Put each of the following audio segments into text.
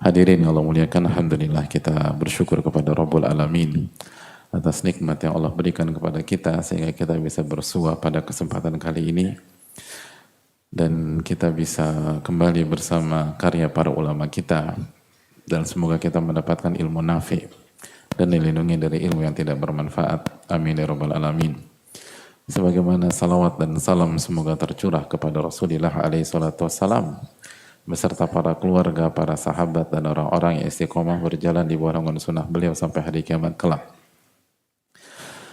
Hadirin yang Allah muliakan, alhamdulillah kita bersyukur kepada Rabbul Alamin atas nikmat yang Allah berikan kepada kita sehingga kita bisa bersua pada kesempatan kali ini dan kita bisa kembali bersama karya para ulama kita dan semoga kita mendapatkan ilmu nafi dan dilindungi dari ilmu yang tidak bermanfaat. Amin ya Rabbal Alamin. Sebagaimana salawat dan salam semoga tercurah kepada Rasulullah alaihi salatu wassalam beserta para keluarga, para sahabat dan orang-orang yang istiqomah berjalan di bawah naungan sunnah beliau sampai hari kiamat kelak.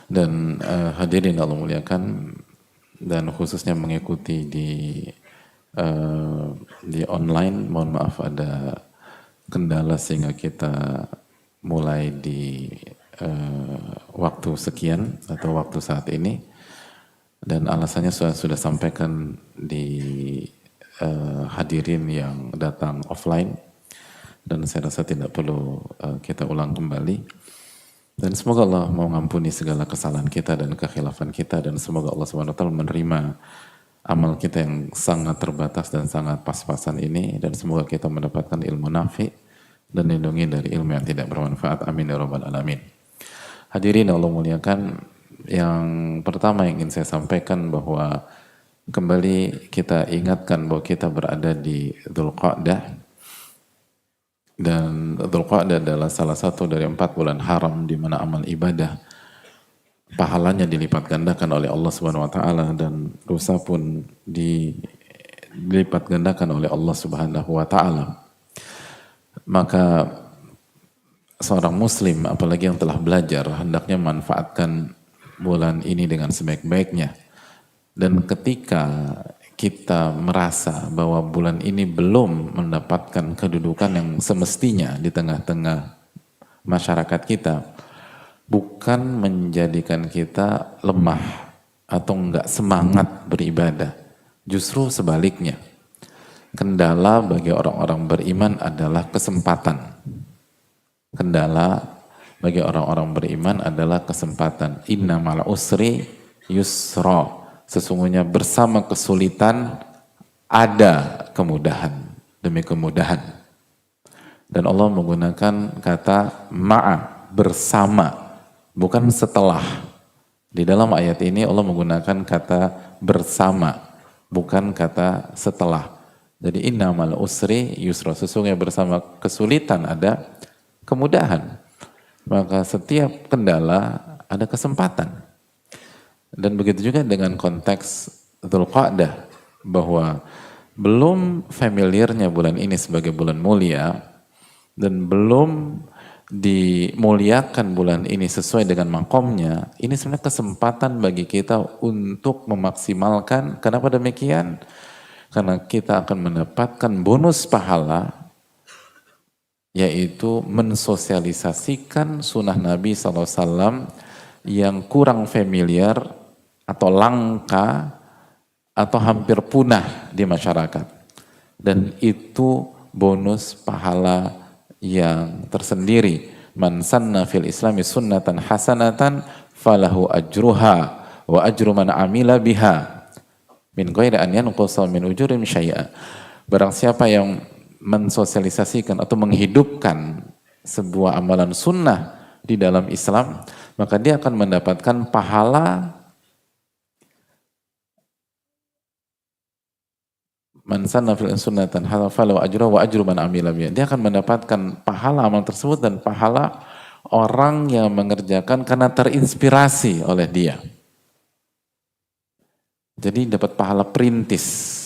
Dan hadirin Allah muliakan dan khususnya mengikuti di online, mohon maaf ada kendala sehingga kita mulai di waktu sekian atau waktu saat ini dan alasannya sudah sampaikan di hadirin yang datang offline dan saya rasa tidak perlu kita ulang kembali dan semoga Allah mau mengampuni segala kesalahan kita dan kekhilafan kita dan semoga Allah SWT menerima amal kita yang sangat terbatas dan sangat pas-pasan ini dan semoga kita mendapatkan ilmu nafi dan lindungi dari ilmu yang tidak bermanfaat. Amin ya Rabbal Alamin. Hadirin Allah muliakan, yang pertama yang ingin saya sampaikan bahwa kembali kita ingatkan bahwa kita berada di Dzulqa'dah dan Dzulqa'dah adalah salah satu dari 4 bulan haram di mana amal ibadah pahalanya dilipat gandakan oleh Allah Subhanahu wa taala dan dosa pun dilipat gandakan oleh Allah Subhanahu wa taala. Maka seorang muslim apalagi yang telah belajar hendaknya manfaatkan bulan ini dengan sebaik-baiknya. Dan ketika kita merasa bahwa bulan ini belum mendapatkan kedudukan yang semestinya di tengah-tengah masyarakat kita, bukan menjadikan kita lemah atau enggak semangat beribadah. Justru sebaliknya. Kendala bagi orang-orang beriman adalah kesempatan. Kendala bagi orang-orang beriman adalah kesempatan. Innamal usri yusra. Sesungguhnya bersama kesulitan ada kemudahan demi kemudahan. Dan Allah menggunakan kata ma'a, bersama, bukan setelah. Di dalam ayat ini Allah menggunakan kata bersama, bukan kata setelah. Jadi innamal usri yusra, sesungguhnya bersama kesulitan ada kemudahan. Maka setiap kendala ada kesempatan. Dan begitu juga dengan konteks Dzulqa'dah, bahwa belum familiarnya bulan ini sebagai bulan mulia dan belum dimuliakan bulan ini sesuai dengan makomnya, ini sebenarnya kesempatan bagi kita untuk memaksimalkan. Kenapa demikian? Karena kita akan mendapatkan bonus pahala, yaitu mensosialisasikan sunnah Nabi SAW yang kurang familiar atau langka atau hampir punah di masyarakat. Dan itu bonus pahala yang tersendiri. Man sanna fil islami sunnatan hasanatan falahu ajruha wa ajru man amila biha min ghairi an yanqusa min ujurim syai'a. Barang siapa yang mensosialisasikan atau menghidupkan sebuah amalan sunnah di dalam Islam, maka dia akan mendapatkan pahala man sanna fil sunnatan falahu ajruha wa ajru man amila biha. Dia akan mendapatkan pahala amal tersebut dan pahala orang yang mengerjakan karena terinspirasi oleh dia. Jadi dapat pahala perintis.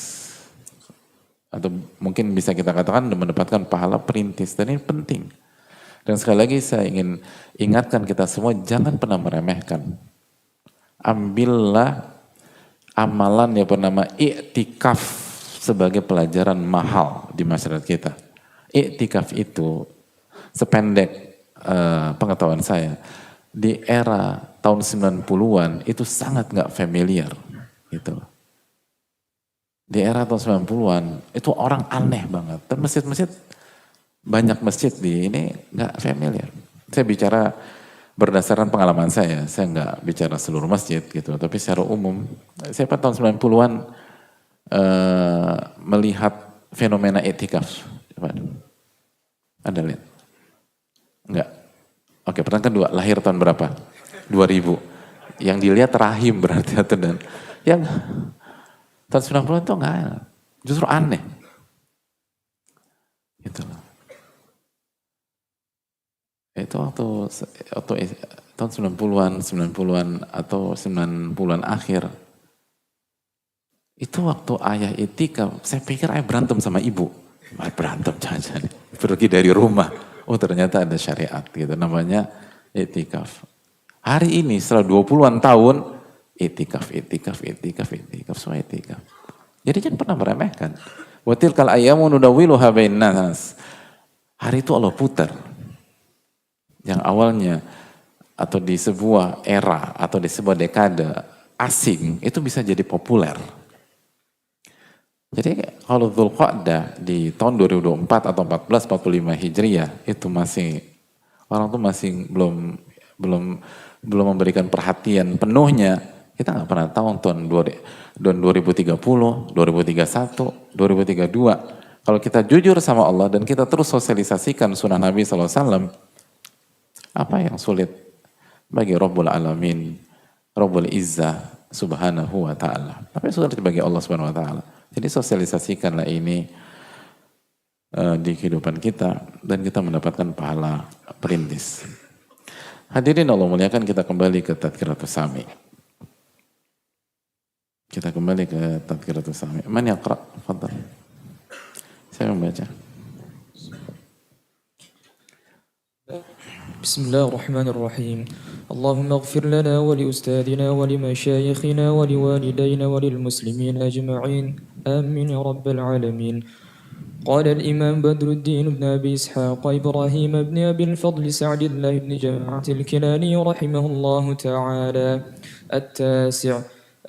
Atau mungkin bisa kita katakan mendapatkan pahala perintis. Dan ini penting. Dan sekali lagi saya ingin ingatkan kita semua, jangan pernah meremehkan. Ambillah amalan yang bernama i'tikaf sebagai pelajaran mahal di masyarakat kita. I'tikaf itu sependek pengetahuan saya, di era tahun 90-an itu sangat gak familiar. Gitu. Di era tahun 90-an itu orang aneh banget. Dan masjid-masjid, banyak masjid di ini gak familiar. Saya bicara berdasarkan pengalaman saya nggak bicara seluruh masjid gitu, tapi secara umum, saya pada tahun 90-an melihat fenomena i'tikaf. Ada lihat? Enggak. Oke, pertanyaan kedua, lahir tahun berapa? 2000. Yang dilihat rahim berarti atau dan yang tahun 90-an itu enggak ada. Justru aneh. Gitu loh. Itu waktu tahun 90-an atau 90-an akhir. Itu waktu ayah itikaf, saya pikir ayah berantem sama ibu. Berantem jangan-jangan. Pergi dari rumah. Oh ternyata ada syariat gitu. Namanya itikaf. Hari ini setelah 20-an tahun, itikaf. Semua itikaf. Jadi jangan pernah meremehkan. Wa tilkal ayyamu nudawiluha bainan nas. Hari itu Allah putar. Yang awalnya atau di sebuah era atau di sebuah dekade asing itu bisa jadi populer. Jadi kalau Dzulqa'dah di tahun 2024 atau 1445 Hijriah itu masih orang tuh masih belum memberikan perhatian penuhnya. Kita nggak pernah tahu tahun 2030, 2031, 2032. Kalau kita jujur sama Allah dan kita terus sosialisasikan sunnah Nabi SAW, apa yang sulit bagi Rabbul Alamin, Rabbul Izzah Subhanahu wa ta'ala. Apa yang sulit bagi Allah Subhanahu wa ta'ala. Jadi sosialisasikanlah ini di kehidupan kita dan kita mendapatkan pahala perintis. Hadirin Allah muliakan, kita kembali ke Tadhkiratus Sami. Kita kembali ke Tadhkiratus Sami. Man yaqra? Fadhal. Saya membaca. بسم الله الرحمن الرحيم اللهم اغفر لنا ولأستاذنا ولمشايخنا ولوالدينا وللمسلمين أجمعين آمين يا رب العالمين. قال الإمام بدر الدين بن أبي إسحاق إبراهيم بن أبي الفضل سعد الله بن جماعة الكناني رحمه الله تعالى: التاسع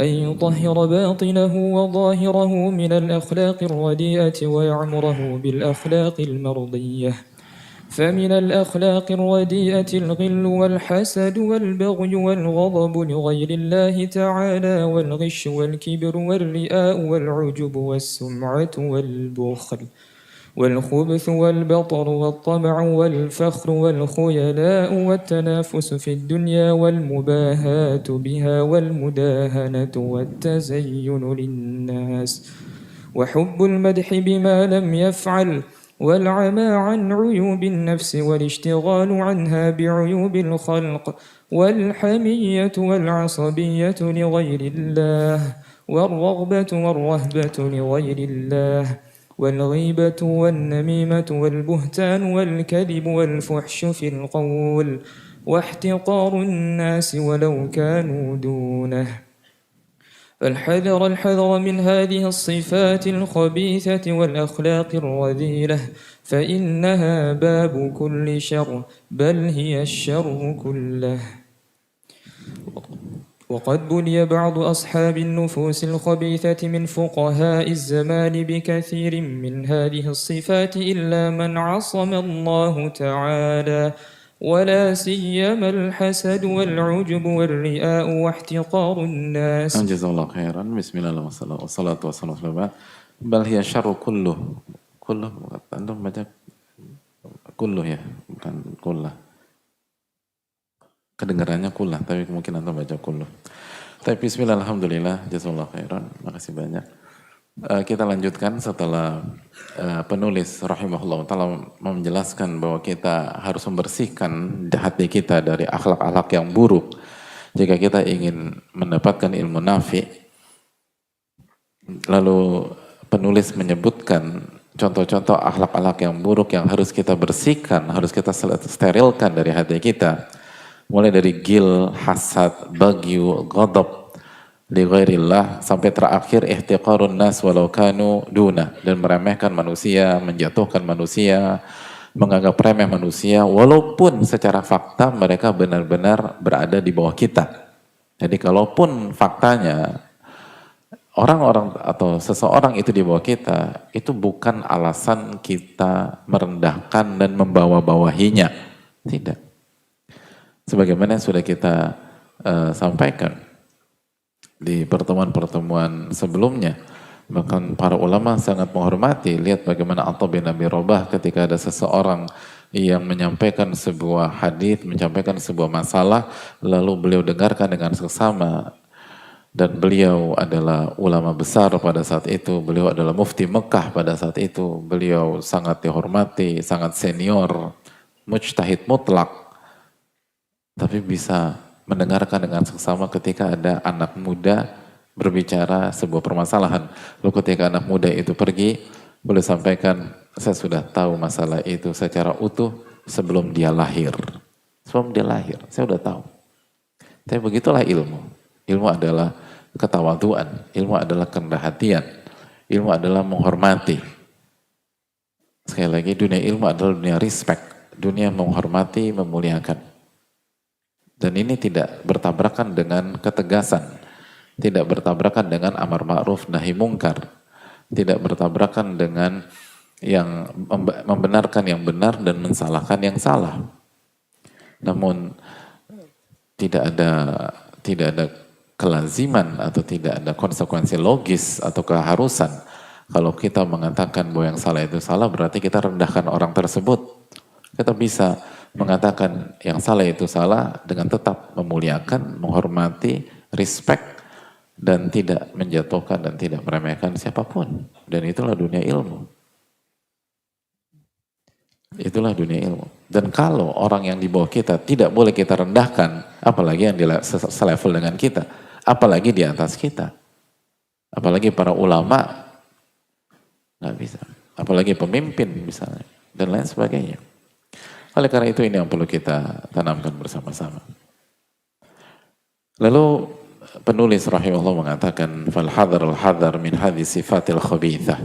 أن يطهر باطنه وظاهره من الأخلاق الرديئة ويعمره بالأخلاق المرضية. فمن الأخلاق الرديئة الغل والحسد والبغي والغضب لغير الله تعالى والغش والكبر والرياء والعجب والسمعة والبخل والخبث والبطر والطمع والفخر والخيلاء والتنافس في الدنيا والمباهاة بها والمداهنة والتزين للناس وحب المدح بما لم يفعل والعمى عن عيوب النفس والاشتغال عنها بعيوب الخلق والحمية والعصبية لغير الله والرغبة والرهبة لغير الله والغيبة والنميمة والبهتان والكذب والفحش في القول واحتقار الناس ولو كانوا دونه. الحذر من هذه الصفات الخبيثة والأخلاق الرذيلة فإنها باب كل شر بل هي الشر كله. وقد بلي بعض أصحاب النفوس الخبيثة من فقهاء الزمان بكثير من هذه الصفات إلا من عصم الله تعالى ولا سيما الحسد والعجب والرياء واحتقار الناس. Jazakallahu khairan. Bismillahirrahmanirrahim. Wassalatu wassalamu ala bal hiya syarru kulluh. Kulluh, antum baca kulluh ya, bukan kullah. Kedengarannya kullah, tapi mungkin antum baca kulluh. Tapi bismillah, alhamdulillah, jazakallahu khairan. Makasih banyak. Kita lanjutkan setelah penulis rahimahullah ta'ala menjelaskan bahwa kita harus membersihkan hati kita dari akhlak-akhlak yang buruk jika kita ingin mendapatkan ilmu nafi. Lalu penulis menyebutkan contoh-contoh akhlak-akhlak yang buruk yang harus kita bersihkan, harus kita sterilkan dari hati kita. Mulai dari gil, hasad, bagyu, ghadab li ghairillah sampai terakhir ihtiqarun nas walau kanu duna, dan meremehkan manusia, menjatuhkan manusia, menganggap remeh manusia walaupun secara fakta mereka benar-benar berada di bawah kita. Jadi kalaupun faktanya orang-orang atau seseorang itu di bawah kita, itu bukan alasan kita merendahkan dan membawa-bawahinya. Tidak. Sebagaimana sudah kita sampaikan di pertemuan-pertemuan sebelumnya, Bahkan para ulama sangat menghormati. Lihat bagaimana Atha bin Abi Rabah ketika ada seseorang yang menyampaikan sebuah hadis, menyampaikan sebuah masalah, lalu beliau dengarkan dengan seksama. Dan beliau adalah ulama besar pada saat itu, beliau adalah mufti Mekah pada saat itu, beliau sangat dihormati, sangat senior, mujtahid mutlak, tapi bisa mendengarkan dengan seksama ketika ada anak muda berbicara sebuah permasalahan. Lalu ketika anak muda itu pergi, boleh sampaikan, saya sudah tahu masalah itu secara utuh sebelum dia lahir. Sebelum dia lahir, saya sudah tahu. Tapi begitulah ilmu. Ilmu adalah ketawaduan, ilmu adalah kerendah hatian, ilmu adalah menghormati. Sekali lagi, dunia ilmu adalah dunia respect, dunia menghormati, memuliakan. Dan ini tidak bertabrakan dengan ketegasan, tidak bertabrakan dengan amar ma'ruf nahi mungkar, tidak bertabrakan dengan yang membenarkan yang benar dan mensalahkan yang salah. Namun tidak ada kelaziman atau tidak ada konsekuensi logis atau keharusan. Kalau kita mengatakan bahwa yang salah itu salah, berarti kita rendahkan orang tersebut. Kita bisa mengatakan yang salah itu salah dengan tetap memuliakan, menghormati, respect, dan tidak menjatuhkan dan tidak meremehkan siapapun. Dan itulah dunia ilmu. Itulah dunia ilmu. Dan kalau orang yang di bawah kita tidak boleh kita rendahkan, apalagi yang selevel dengan kita, apalagi di atas kita, apalagi para ulama, nggak bisa. Apalagi pemimpin misalnya, dan lain sebagainya. Oleh karena itu ini yang perlu kita tanamkan bersama-sama. Lalu penulis rahimahullah mengatakan, fal hadar min hadhi sifatil khabithah,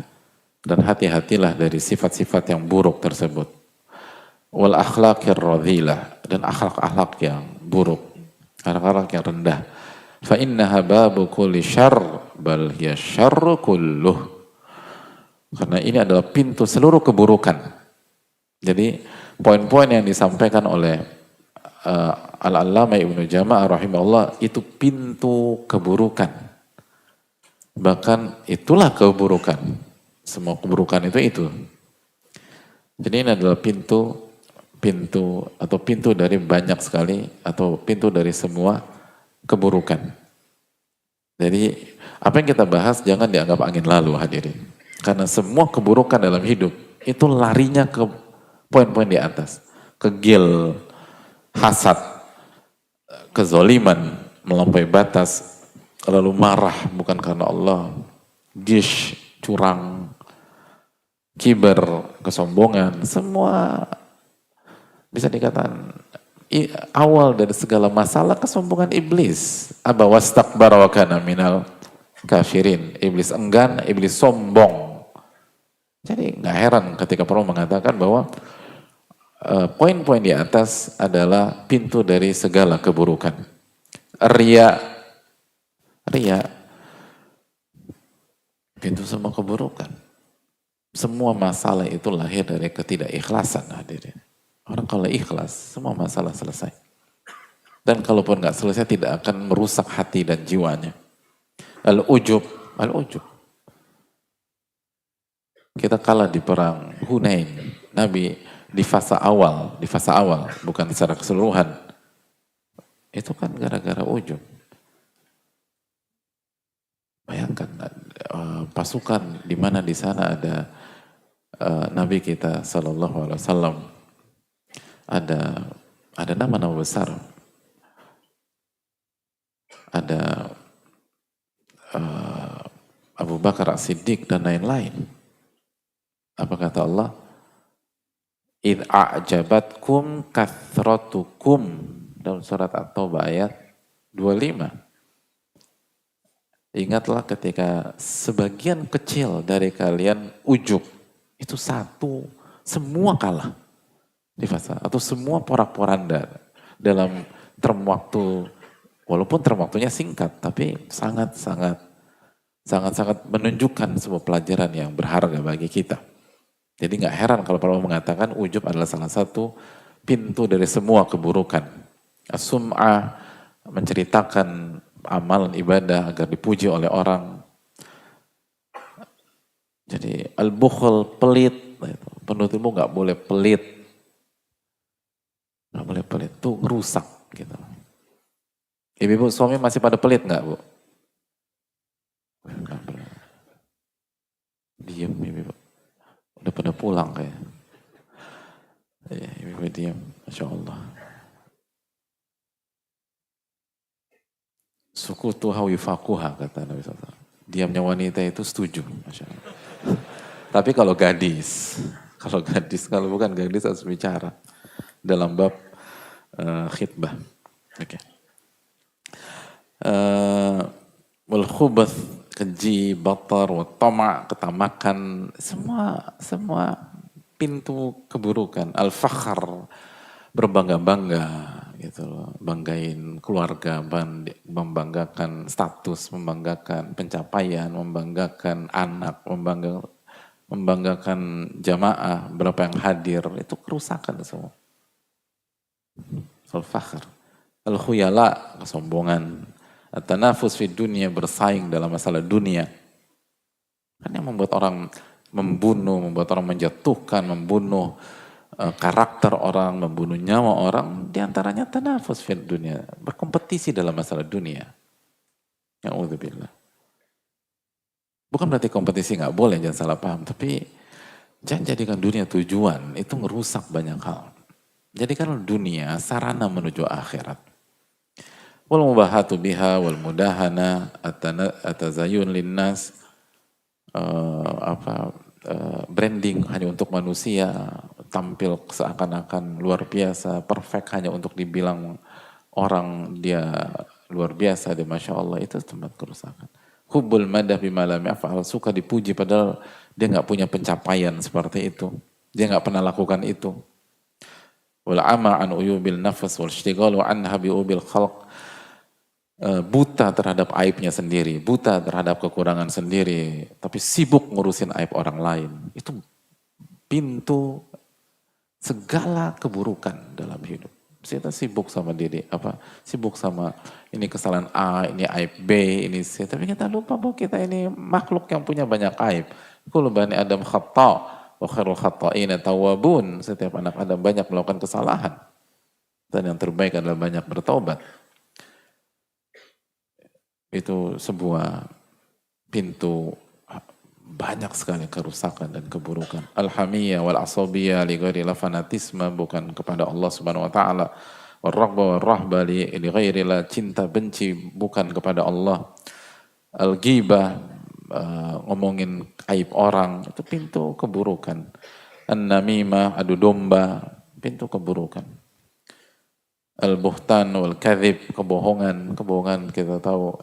dan hati-hatilah dari sifat-sifat yang buruk tersebut. Wal akhlaqir radhilah, dan akhlak-akhlak yang buruk, akhlak-akhlak yang rendah. Fa innaha babu kulli syarr bal hiya syarru kulluh. Karena ini adalah pintu seluruh keburukan. Jadi poin-poin yang disampaikan oleh Al-Allamah Ibnu Jama'ah rahimahullah itu pintu keburukan. Bahkan itulah keburukan. Semua keburukan itu. Jadi ini adalah pintu dari banyak sekali, atau pintu dari semua keburukan. Jadi apa yang kita bahas jangan dianggap angin lalu, hadirin. Karena semua keburukan dalam hidup itu larinya ke poin-poin di atas. Kegil, hasad, kezoliman, melampaui batas, lalu marah bukan karena Allah, gish, curang, kiber, kesombongan, semua bisa dikatakan awal dari segala masalah kesombongan iblis. Aba wastakbara wa kana minal kafirin. Iblis enggan, iblis sombong. Jadi nggak heran ketika Rasul mengatakan bahwa poin-poin di atas adalah pintu dari segala keburukan. Ria, pintu semua keburukan. Semua masalah itu lahir dari ketidakikhlasan, hadirin. Orang kalau ikhlas, semua masalah selesai. Dan kalaupun nggak selesai, tidak akan merusak hati dan jiwanya. Al-ujub. Kita kalah di perang Hunain. Nabi di fase awal, bukan secara keseluruhan. Itu kan gara-gara ujub. Bayangkan pasukan di mana di sana ada Nabi kita Sallallahu Alaihi Wasallam, ada nama-nama besar, ada Abu Bakar As-Siddiq dan lain-lain. Apa kata Allah? Idh a'jabatkum kathratukum, dalam surat At-Taubah ayat 25. Ingatlah ketika sebagian kecil dari kalian ujub, itu satu, semua kalah di fase, atau semua porak-poranda dalam term waktu, walaupun term waktunya singkat, tapi sangat-sangat menunjukkan sebuah pelajaran yang berharga bagi kita. Jadi nggak heran kalau para ulama mengatakan ujub adalah salah satu pintu dari semua keburukan. As-sum'ah, menceritakan amalan ibadah agar dipuji oleh orang. Jadi al-bukhl, pelit. Penuntut ilmu nggak boleh pelit. Nggak boleh pelit. Itu ngerusak gitu. Ibu-ibu suami masih pada pelit nggak, Bu? Nggak pernah. Diem ibu-ibu. Udah pada pulang kayak. Ya, ibu-ibu diem. Masya Allah. Sukutu hawifakuha kata Nabi SAW. Diamnya wanita itu setuju. Masya Allah. Tapi kalau gadis, kalau bukan gadis harus bicara dalam bab khitbah. Oke. Wal khubath, keji, batar, wa tama, ketamakan, semua pintu keburukan. Al fakhar, berbangga-bangga gitu loh, banggain keluarga, membanggakan status, membanggakan pencapaian, membanggakan anak, membanggakan jamaah, berapa yang hadir, itu kerusakan semua. Al-fakhr. Al-khuyala, kesombongan. At-tanafus fi dunia, bersaing dalam masalah dunia. Kan yang membuat orang membunuh, membuat orang menjatuhkan, membunuh karakter orang, membunuh nyawa orang, diantaranya tanafus fi dunia, berkompetisi dalam masalah dunia. Ya'udzubillah. Bukan berarti kompetisi nggak boleh, jangan salah paham. Tapi jangan jadikan dunia tujuan, itu merusak banyak hal. Jadikan dunia sarana menuju akhirat. Wal mubahatu biha wal mudahana atazayun linnas, branding hanya untuk manusia, tampil seakan-akan luar biasa, perfect hanya untuk dibilang orang dia luar biasa, dia Masya Allah, itu tempat kerusakan. Hubbul madah bima lam yaf'al, suka dipuji padahal dia nggak punya pencapaian seperti itu. Dia nggak pernah lakukan itu. Wal ama an uyubil nafas wal ishtighalu anha bi ubil khalq, buta terhadap aibnya sendiri, buta terhadap kekurangan sendiri, tapi sibuk ngurusin aib orang lain. Itu pintu segala keburukan dalam hidup. Kita sibuk sama diri, sibuk sama ini kesalahan A, ini aib B, ini C. Tapi kita lupa bahwa kita ini makhluk yang punya banyak aib. Kullu bani Adam khata' wa khairul khata'ina tawwabun. Setiap anak Adam banyak melakukan kesalahan. Dan yang terbaik adalah banyak bertobat. Itu sebuah pintu banyak sekali kerusakan dan keburukan. Al-hamiyah wal asabiyah li ghairil fanatisme, bukan kepada Allah Subhanahu wa taala. War-raghba war-rahba li ghairil, cinta benci bukan kepada Allah. Al-ghibah, ngomongin aib orang, itu pintu keburukan. An-namimah, adu domba, pintu keburukan. Al-buhtan wal kadhib, kebohongan kita tahu,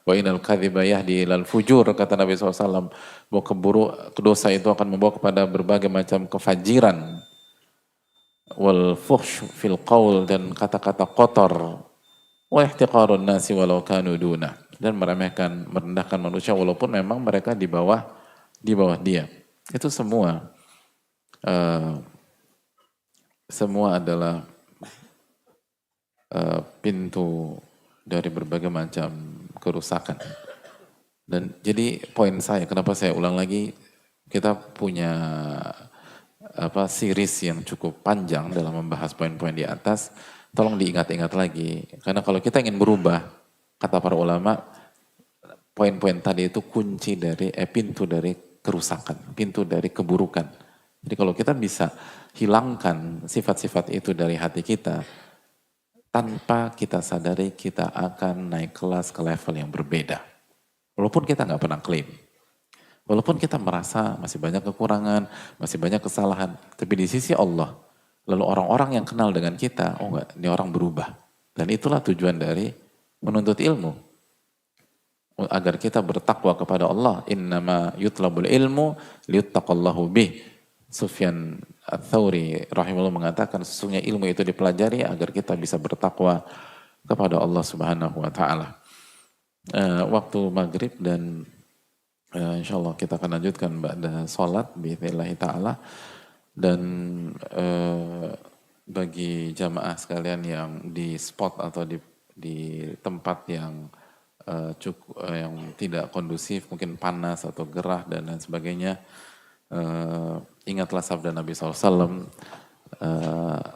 wa innal kadhiba yahdi ilal fujur, kata Nabi SAW, bahwa dosa itu akan membawa kepada berbagai macam kefajiran. Wal fuhsh fil qaul, dan kata-kata kotor. Wa ihtiqarun nasi walau kanu duna, dan merendahkan manusia walaupun memang mereka di bawah dia. Itu semua adalah pintu dari berbagai macam kerusakan. Dan jadi poin saya, kenapa saya ulang lagi, kita punya series yang cukup panjang dalam membahas poin-poin di atas. Tolong diingat-ingat lagi, karena kalau kita ingin berubah, kata para ulama, poin-poin tadi itu kunci dari pintu dari kerusakan, pintu dari keburukan. Jadi kalau kita bisa hilangkan sifat-sifat itu dari hati kita, tanpa kita sadari kita akan naik kelas ke level yang berbeda. Walaupun kita nggak pernah klaim. Walaupun kita merasa masih banyak kekurangan, masih banyak kesalahan. Tapi di sisi Allah, lalu orang-orang yang kenal dengan kita, oh enggak, ini orang berubah. Dan itulah tujuan dari menuntut ilmu. Agar kita bertakwa kepada Allah. Innama yutlabul ilmu liyuttaqallahu bih. Sufyan Ats-Tsauri rahimahullah mengatakan, sesungguhnya ilmu itu dipelajari agar kita bisa bertakwa kepada Allah Subhanahu wa taala. Waktu maghrib dan insyaallah kita akan lanjutkan ba'da salat biidznillah taala. Dan bagi jamaah sekalian yang di spot atau di tempat yang yang tidak kondusif, mungkin panas atau gerah dan lain sebagainya, ingatlah sabda Nabi SAW,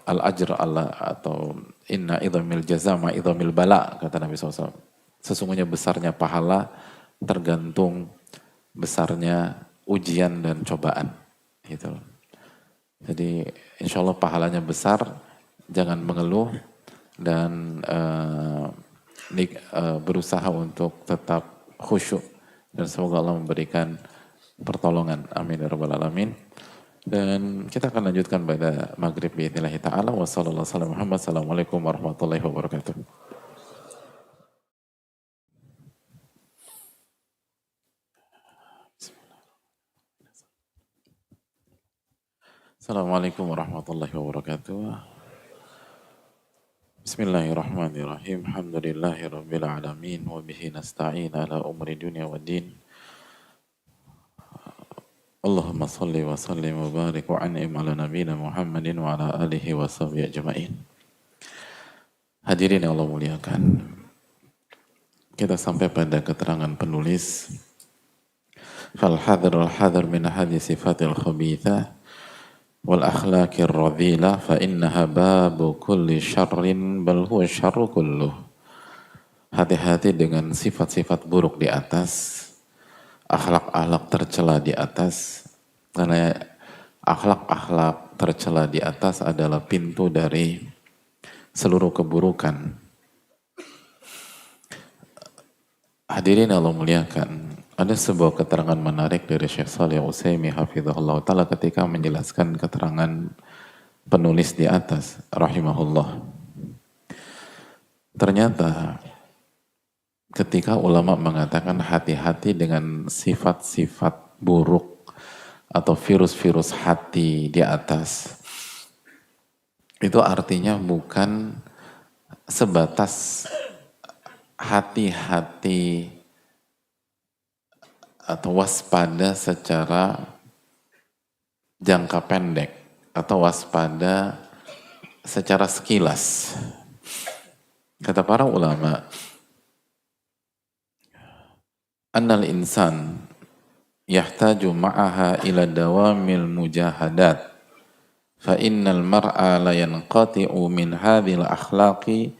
al-ajr Allah atau inna idhamil jazama idhamil bala, kata Nabi SAW. Sesungguhnya besarnya pahala tergantung besarnya ujian dan cobaan. Gitu. Jadi insya Allah pahalanya besar, jangan mengeluh dan berusaha untuk tetap khusyuk dan semoga Allah memberikan pertolongan. Amin ya rabbal alamin. Dan kita akan lanjutkan pada maghrib biidznillah ta'ala. Wassalamualaikum warahmatullahi wabarakatuh. Assalamualaikum warahmatullahi wabarakatuh. Bismillahirrahmanirrahim. Alhamdulillahirabbil alamin wa bihi nasta'in ala umri dunya waddin. Allahumma salli wa sallim wa barik wa an'im ala nabiyina Muhammadin wa ala alihi wa sahbihi ajma'in. Hadirin yang Allah muliakan. Kita sampai pada keterangan penulis. Fal hadar min hadis sifatil khabithah wal akhlaqir radhila fa innaha babu kulli syarrin bal huwa syarru kulluh. Hati-hati dengan sifat-sifat buruk di atas, akhlak-akhlak tercela di atas, karena akhlak-akhlak tercela di atas adalah pintu dari seluruh keburukan. Hadirin Allah muliakan, ada sebuah keterangan menarik dari Syekh Shalih Al-Utsaimin hafizahullah ta'ala ketika menjelaskan keterangan penulis di atas rahimahullah. Ternyata ketika ulama mengatakan hati-hati dengan sifat-sifat buruk atau virus-virus hati di atas, itu artinya bukan sebatas hati-hati atau waspada secara jangka pendek atau waspada secara sekilas. Kata para ulama, annal insan yahtaju ma'aha ila dawamil mujahadat fa innal mar'a la yanqati'u min hadhil akhlaqi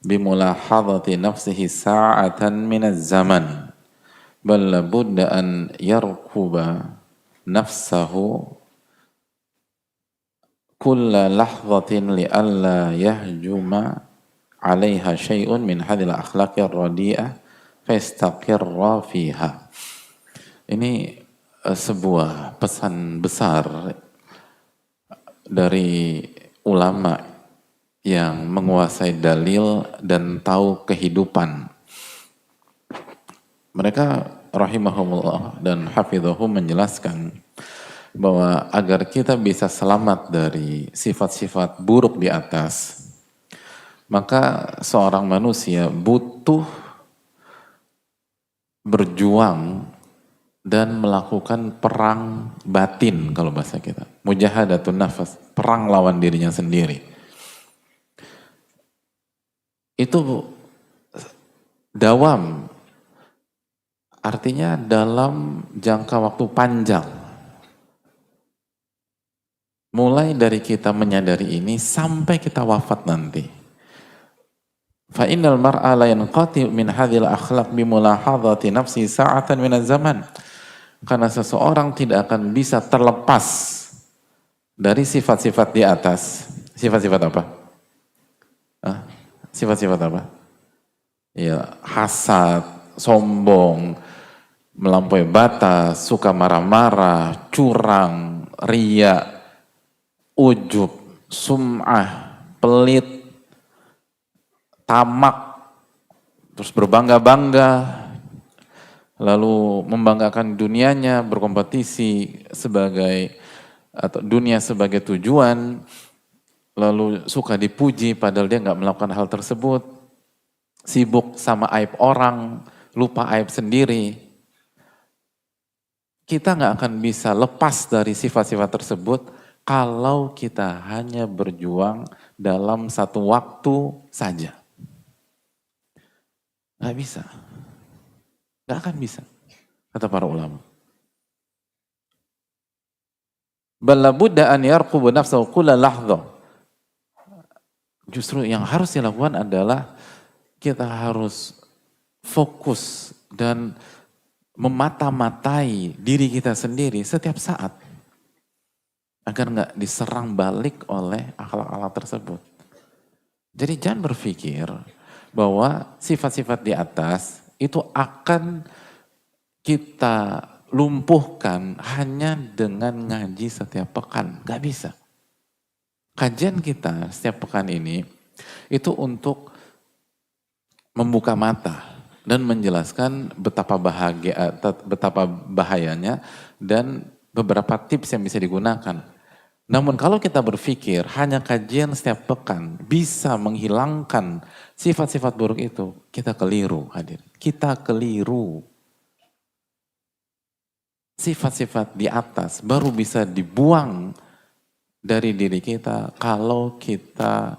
bimulahadhati nafsihi sa'atan minaz zaman bal labudda an yarkuba nafsahu kulla lahdhatin li'alla yahjuma 'alaiha syai'un min hadhil akhlaqir radi'ah fastaqirra fiha. Ini sebuah pesan besar dari ulama yang menguasai dalil dan tahu kehidupan. Mereka rahimahumullah dan hafizahum menjelaskan bahwa agar kita bisa selamat dari sifat-sifat buruk di atas, maka seorang manusia butuh berjuang dan melakukan perang batin kalau bahasa kita. Mujahadatun nafas, perang lawan dirinya sendiri. Itu dawam, artinya dalam jangka waktu panjang. Mulai dari kita menyadari ini sampai kita wafat nanti. Fa innal mar'a la yanqati' min hadhil akhlaq bi mulahadhati nafsi sa'atan min az-zaman. Karena seseorang tidak akan bisa terlepas dari sifat-sifat di atas. Sifat-sifat apa? Sifat-sifat apa? Ya, hasad, sombong, melampaui batas, suka marah-marah, curang, riya, ujub, sum'ah, pelit, tamak, terus berbangga-bangga, lalu membanggakan dunianya, berkompetisi sebagai atau dunia sebagai tujuan, lalu suka dipuji padahal dia nggak melakukan hal tersebut, sibuk sama aib orang, lupa aib sendiri. Kita nggak akan bisa lepas dari sifat-sifat tersebut kalau kita hanya berjuang dalam satu waktu saja. Nggak bisa. Gak akan bisa, kata para ulama. Bal labudda an yarqubu nafsahu kulla lahdhah. Justru yang harus dilakukan adalah kita harus fokus dan memata-matai diri kita sendiri setiap saat agar nggak diserang balik oleh akhlak-akhlak tersebut. Jadi jangan berpikir bahwa sifat-sifat di atas itu akan kita lumpuhkan hanya dengan ngaji setiap pekan. Nggak bisa. Kajian kita setiap pekan ini itu untuk membuka mata dan menjelaskan betapa bahayanya dan beberapa tips yang bisa digunakan. Namun kalau kita berpikir hanya kajian setiap pekan bisa menghilangkan sifat-sifat buruk itu, kita keliru hadir. Kita keliru. Sifat-sifat di atas baru bisa dibuang dari diri kita kalau kita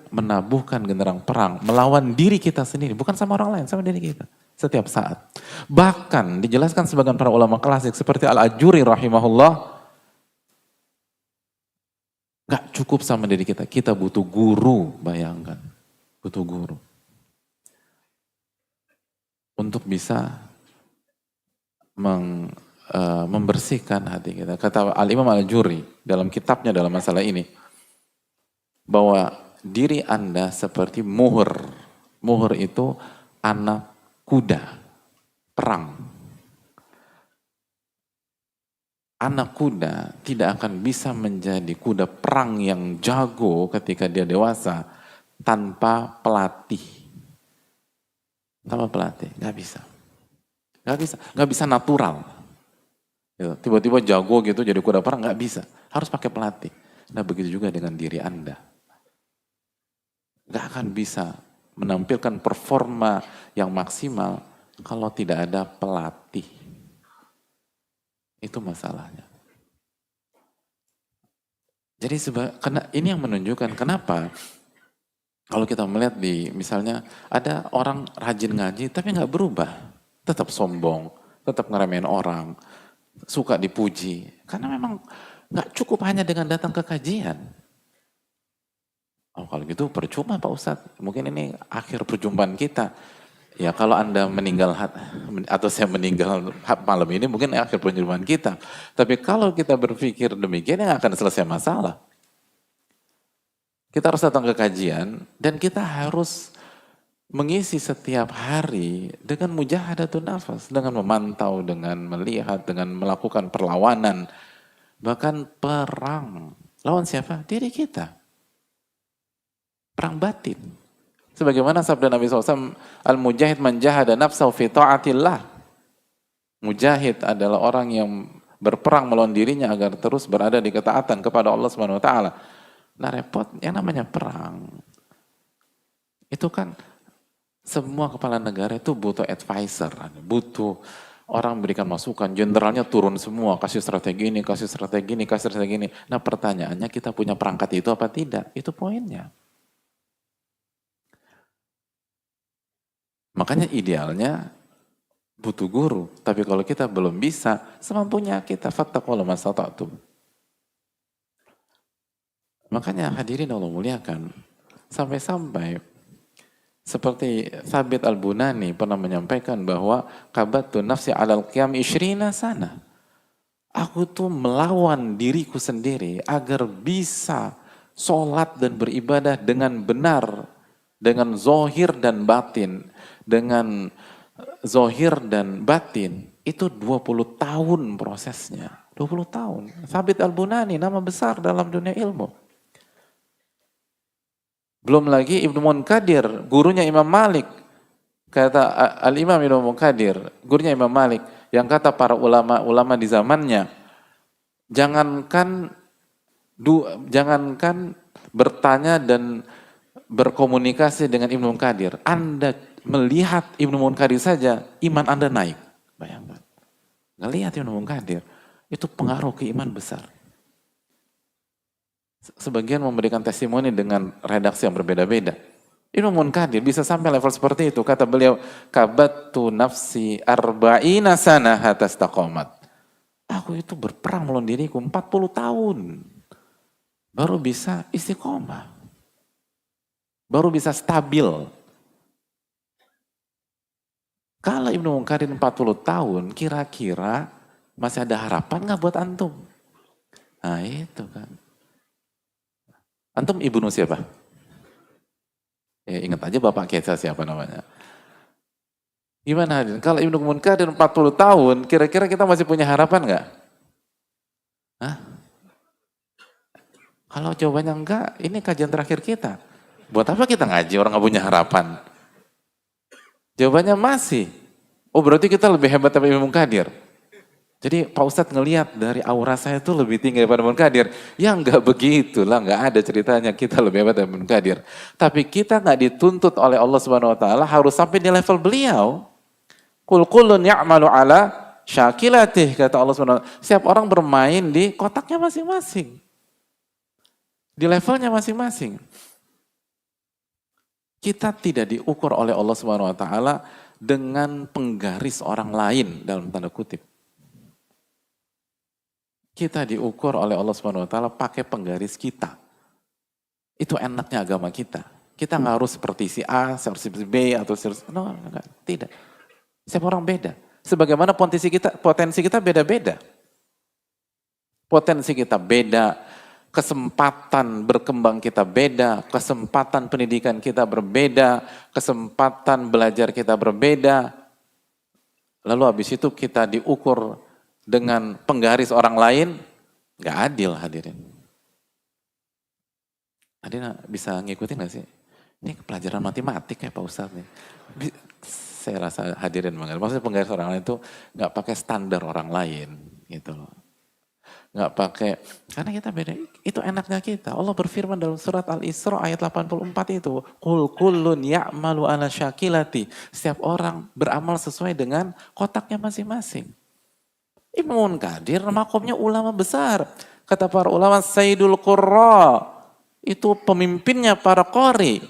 menabuhkan genderang perang melawan diri kita sendiri, bukan sama orang lain, sama diri kita setiap saat. Bahkan dijelaskan sebagian para ulama klasik seperti Al-Ajuri rahimahullah, gak cukup sama diri kita, kita butuh guru, bayangkan, butuh guru untuk bisa membersihkan hati kita. Kata Al-Imam Al-Juri dalam kitabnya dalam masalah ini, bahwa diri Anda seperti muhur. Muhur itu anak kuda, perang. Anak kuda tidak akan bisa menjadi kuda perang yang jago ketika dia dewasa tanpa pelatih. Tanpa pelatih, gak bisa. Gak bisa natural. Tiba-tiba jago gitu jadi kuda perang, gak bisa. Harus pakai pelatih. Nah begitu juga dengan diri Anda. Gak akan bisa menampilkan performa yang maksimal kalau tidak ada pelatih. Itu masalahnya. Jadi ini yang menunjukkan kenapa kalau kita melihat misalnya ada orang rajin ngaji tapi gak berubah. Tetap sombong, tetap ngeremehin orang, suka dipuji. Karena memang gak cukup hanya dengan datang ke kajian. Oh kalau gitu percuma Pak Ustadz, mungkin ini akhir perjumpaan kita. Ya kalau Anda meninggal atau saya meninggal malam ini mungkin akhir perjumpaan kita. Tapi kalau kita berpikir demikian yang akan selesai masalah. Kita harus datang ke kajian dan kita harus mengisi setiap hari dengan mujahadatun nafas. Dengan memantau, dengan melihat, dengan melakukan perlawanan. Bahkan perang. Lawan siapa? Diri kita. Perang batin. Sebagaimana sabda Nabi SAW, Al-mujahid man jahada nafsahu fi ta'atillah. Mujahid adalah orang yang berperang melawan dirinya agar terus berada di ketaatan kepada Allah Subhanahu wa taala. Nah repot, yang namanya perang. Itu kan semua kepala negara itu butuh advisor, butuh orang memberikan masukan, jenderalnya turun semua, kasih strategi ini, kasih strategi ini, kasih strategi ini. Nah pertanyaannya kita punya perangkat itu apa tidak? Itu poinnya. Makanya idealnya butuh guru. Tapi kalau kita belum bisa, semampunya kita fattaqullaha mastata'tum. Makanya hadirin Allah muliakan. Sampai-sampai seperti Thabit Al-Bunani pernah menyampaikan bahwa kabattu nafsi alal qiyam 20 sana. Aku tuh melawan diriku sendiri agar bisa sholat dan beribadah dengan benar. Dengan zohir dan batin. Dengan zohir dan batin. Itu 20 tahun prosesnya. 20 tahun. Thabit Al-Bunani, nama besar dalam dunia ilmu. Belum lagi Ibnu Munkadir, gurunya Imam Malik. Kata Al-Imam Ibnu Munkadir, gurunya Imam Malik. Yang kata para ulama-ulama di zamannya, jangankan bertanya dan berkomunikasi dengan Ibnu Munkadir. Anda melihat Ibnu Munkadir saja, iman Anda naik. Bayangkan. Ngelihat Ibnu Munkadir, itu pengaruh ke iman besar. Sebagian memberikan testimoni dengan redaksi yang berbeda-beda. Ibnu Munkadir bisa sampai level seperti itu. Kata beliau, kabattu nafsi arba'ina sana hatta istaqamat. Aku itu berperang melawan diriku 40 tahun. Baru bisa istiqomah. Baru bisa stabil. Kalau Ibnu Munkadir 40 tahun, kira-kira masih ada harapan nggak buat antum? Nah itu kan. Antum ibnu siapa? Ya, ingat aja bapak kita siapa namanya. Gimana hadirin? Kalau Ibnu Munkadir 40 tahun, kira-kira kita masih punya harapan nggak? Hah? Kalau jawabannya enggak, ini kajian terakhir kita. Buat apa kita ngaji orang nggak punya harapan? Jawabannya masih. Oh berarti kita lebih hebat dari Ibnu Munkadir. Jadi Pak Ustadz ngelihat dari aura saya itu lebih tinggi daripada Munkadir. Ya enggak begitulah, enggak ada ceritanya kita lebih hebat dari Munkadir. Tapi kita enggak dituntut oleh Allah Subhanahu wa taala harus sampai di level beliau. Kul kullun ya'malu ala syakilatih, kata Allah Subhanahu wa taala. Setiap orang bermain di kotaknya masing-masing. Di levelnya masing-masing. Kita tidak diukur oleh Allah Subhanahu wa taala dengan penggaris orang lain dalam tanda kutip. Kita diukur oleh Allah Subhanahu wa taala pakai penggaris kita. Itu enaknya agama kita. Kita nggak harus seperti si A, seperti si B atau seperti no, enggak, tidak. Setiap orang beda. Sebagaimana potensi kita beda-beda. Potensi kita beda, kesempatan berkembang kita beda, kesempatan pendidikan kita berbeda, kesempatan belajar kita berbeda. Lalu habis itu kita diukur dengan penggaris orang lain, nggak adil hadirin. Hadirin bisa ngikutin nggak sih? Ini pelajaran matematik ya Pak Ustadz nih. Saya rasa hadirin banget. Maksudnya penggaris orang lain itu nggak pakai standar orang lain gitu loh. Nggak pakai, karena kita beda. Itu enaknya kita. Allah berfirman dalam surat Al-Isra ayat 84 itu. Qul kullun ya'malu ala syakilati. Setiap orang beramal sesuai dengan kotaknya masing-masing. Ibnu Munkadir makomnya ulama besar. Kata para ulama Sayyidul Qurra. Itu pemimpinnya para qari.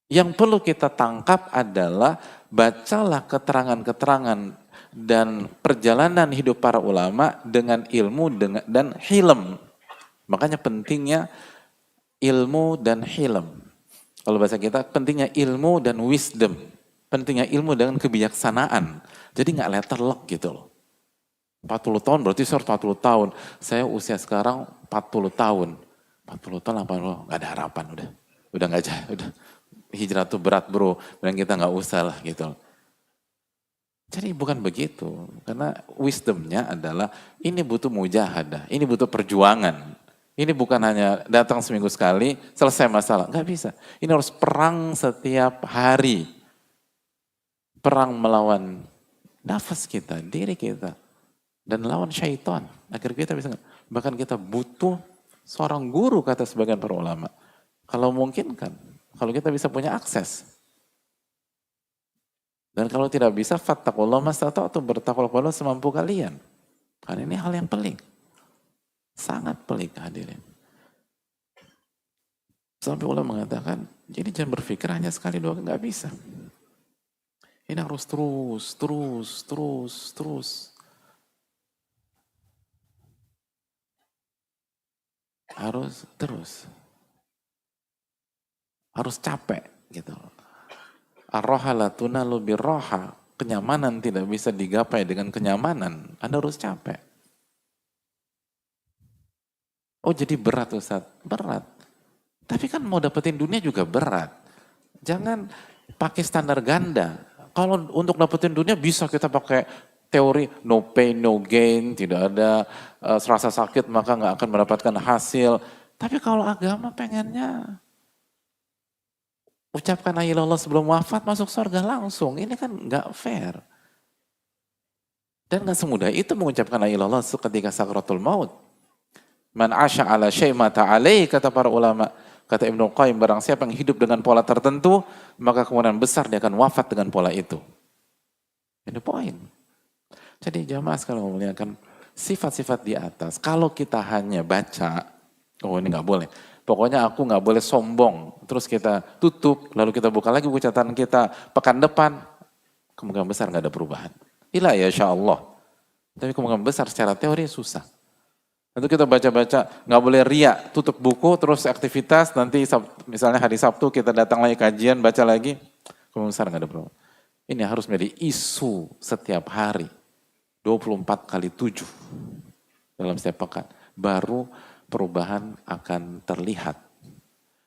Yang perlu kita tangkap adalah bacalah keterangan-keterangan dan perjalanan hidup para ulama dengan ilmu dan hilm. Makanya pentingnya ilmu dan hilm. Kalau bahasa kita pentingnya ilmu dan wisdom. Pentingnya ilmu dengan kebijaksanaan. Jadi nggak letterlock gitu loh. 40 tahun berarti saya 40 tahun. Saya usia sekarang 40 tahun. 40 tahun, 80, nggak ada harapan udah. Udah nggak jadi, udah. Hijrah tuh berat bro, dan kita nggak usah lah gitu. Jadi bukan begitu. Karena wisdomnya adalah ini butuh mujahadah, ini butuh perjuangan. Ini bukan hanya datang seminggu sekali, selesai masalah. Nggak bisa. Ini harus perang setiap hari. Perang melawan nafas kita, diri kita. Dan lawan syaitan. Agar kita bisa, bahkan kita butuh seorang guru kata sebagian para ulama. Kalau mungkin kan, kalau kita bisa punya akses. Dan kalau tidak bisa, fattakullah mastata'tum, bertakwalah kepada Allah semampu kalian. Karena ini hal yang pelik. Sangat pelik hadirin. Sampai ulama mengatakan, jadi jangan berpikir hanya sekali dua, nggak bisa. Ini harus terus. Harus terus. Harus capek gitu. Ar-roha la tunalu birroha. Kenyamanan tidak bisa digapai dengan kenyamanan. Anda harus capek. Oh jadi berat Ustaz? Berat. Tapi kan mau dapetin dunia juga berat. Jangan pakai standar ganda. Kalau untuk dapetin dunia bisa kita pakai teori no pain, no gain, tidak ada serasa sakit maka nggak akan mendapatkan hasil. Tapi kalau agama pengennya ucapkan la ilaha illallah sebelum wafat masuk surga langsung. Ini kan nggak fair. Dan nggak semudah itu mengucapkan la ilaha illallah ketika sakratul maut. Man asya ala syai' mata alaih, kata para ulama. Kata Ibnu Qayyim, barang siapa yang hidup dengan pola tertentu, maka kemungkinan besar dia akan wafat dengan pola itu. Ini poin. Jadi jamaah sekalian memuliakan sifat-sifat di atas. Kalau kita hanya baca, oh ini nggak boleh. pokoknya aku nggak boleh sombong. Terus kita tutup, lalu kita buka lagi buku catatan kita pekan depan, kemungkinan besar nggak ada perubahan. Ila ya insya Allah. Tapi kemungkinan besar secara teori susah. Nanti kita baca-baca, nggak boleh riak, tutup buku, terus aktivitas, nanti misalnya hari Sabtu kita datang lagi kajian, baca lagi, kemungkinan besar nggak ada perubahan. Ini harus menjadi isu setiap hari, 24 kali 7 dalam setiap pekan. Baru perubahan akan terlihat.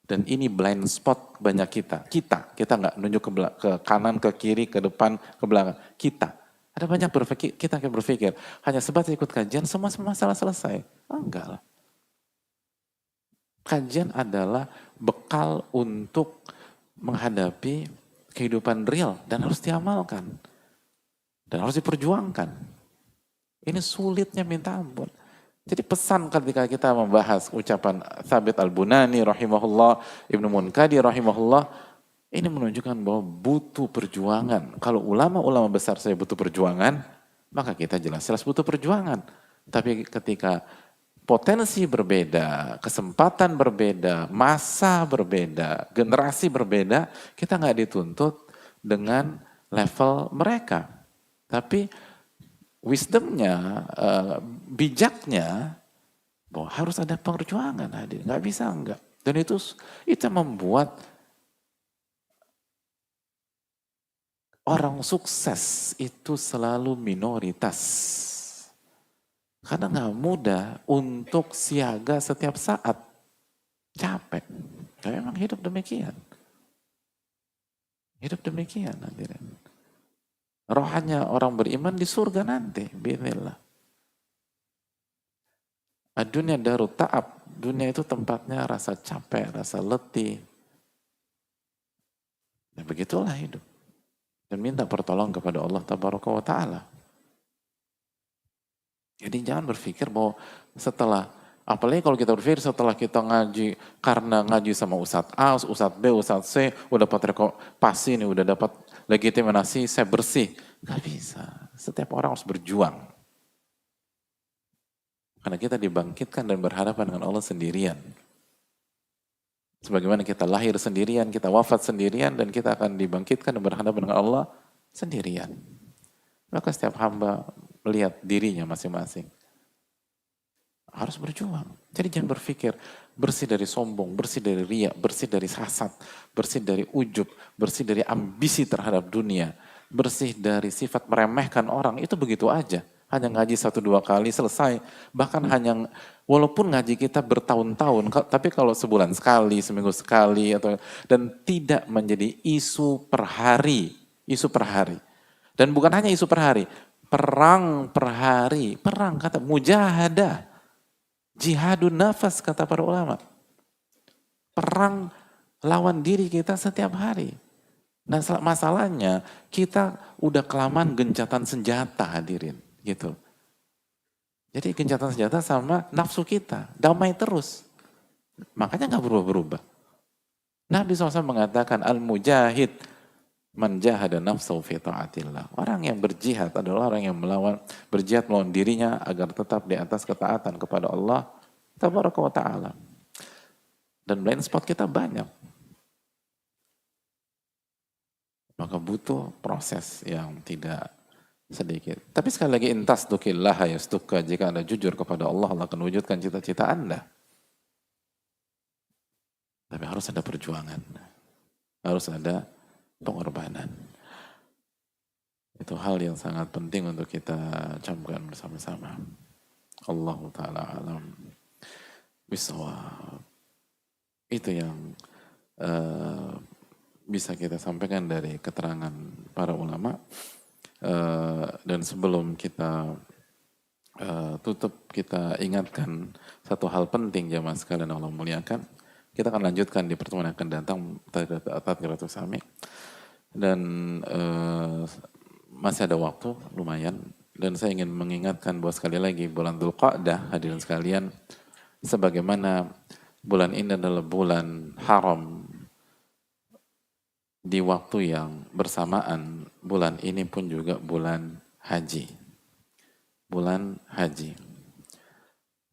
Dan ini blind spot banyak kita. Kita nggak nunjuk ke kanan, ke kiri, ke depan, ke belakang. Kita. Ada banyak kita yang berpikir, hanya sebatas ikut kajian, semua masalah selesai. Enggak lah. Kajian adalah bekal untuk menghadapi kehidupan real dan harus diamalkan. Dan harus diperjuangkan. Ini sulitnya minta ampun. Jadi pesan ketika kita membahas ucapan Thabit Al-Bunani rahimahullah, Ibnu Munkadir rahimahullah, ini menunjukkan bahwa butuh perjuangan. Kalau ulama-ulama besar saya butuh perjuangan, maka kita jelas-jelas butuh perjuangan. Tapi ketika potensi berbeda, kesempatan berbeda, masa berbeda, generasi berbeda, kita nggak dituntut dengan level mereka. Tapi wisdomnya, bijaknya, bahwa harus ada perjuangan hadir, nggak bisa enggak. Dan itu membuat orang sukses itu selalu minoritas. Karena nggak mudah untuk siaga setiap saat, capek. Tapi memang hidup demikian. Hidup demikian hadirin. Rohanya orang beriman di surga nanti, bismillah. Dunia darut ta'ab, dunia itu tempatnya rasa capek, rasa letih. Dan begitulah hidup. Dan minta pertolongan kepada Allah Tabaraka wa Ta'ala. Jadi jangan berpikir bahwa setelah, apalagi kalau kita berpikir setelah kita ngaji, karena ngaji sama Ustadz A, Ustadz B, Ustadz C, udah dapat pasti nih, udah dapat legitimasi, saya bersih. Gak bisa. Setiap orang harus berjuang. Karena kita dibangkitkan dan berhadapan dengan Allah sendirian. Sebagaimana kita lahir sendirian, kita wafat sendirian, dan kita akan dibangkitkan dan berhadapan dengan Allah sendirian. Maka setiap hamba melihat dirinya masing-masing. Harus berjuang. Jadi jangan berpikir bersih dari sombong, bersih dari riya, bersih dari hasad, bersih dari ujub, bersih dari ambisi terhadap dunia, bersih dari sifat meremehkan orang, itu begitu aja. Hanya ngaji 1-2 kali selesai. Bahkan hanya, walaupun ngaji kita bertahun-tahun, tapi kalau sebulan sekali, seminggu sekali, dan tidak menjadi isu per hari. Dan bukan hanya isu per hari, perang per hari. Perang, kata mujahadah. Jihadun nafas, kata para ulama. Perang lawan diri kita setiap hari. Nah masalahnya, kita udah kelamaan gencatan senjata hadirin. Gitu. Jadi gencatan senjata sama nafsu kita, damai terus. Makanya gak berubah-berubah. Nabi SAW mengatakan, Al-Mujahid man jahada nafsahu fi ta'atillah. Orang yang berjihad adalah orang yang berjihad melawan dirinya agar tetap di atas ketaatan kepada Allah Tabaraka wa Ta'ala. Dan blind spot kita banyak. Maka butuh proses yang tidak sedikit. Tapi sekali lagi, intas dukillah yastuka, jika Anda jujur kepada Allah, Allah akan wujudkan cita-cita Anda. Tapi harus ada perjuangan. Harus ada pengorbanan. Itu hal yang sangat penting untuk kita camkan bersama-sama. Allahu ta'ala alam bisawab. Itu yang bisa kita sampaikan dari keterangan para ulama. Dan sebelum kita tutup, kita ingatkan satu hal penting jamaah sekalian Allah muliakan. Kita akan lanjutkan di pertemuan yang akan datang Tadkiratus Sami. Dan masih ada waktu lumayan. Dan saya ingin mengingatkan bahwa sekali lagi bulan Dzulqa'dah, hadirin sekalian, sebagaimana bulan ini adalah bulan haram, di waktu yang bersamaan, bulan ini pun juga bulan haji. Bulan haji.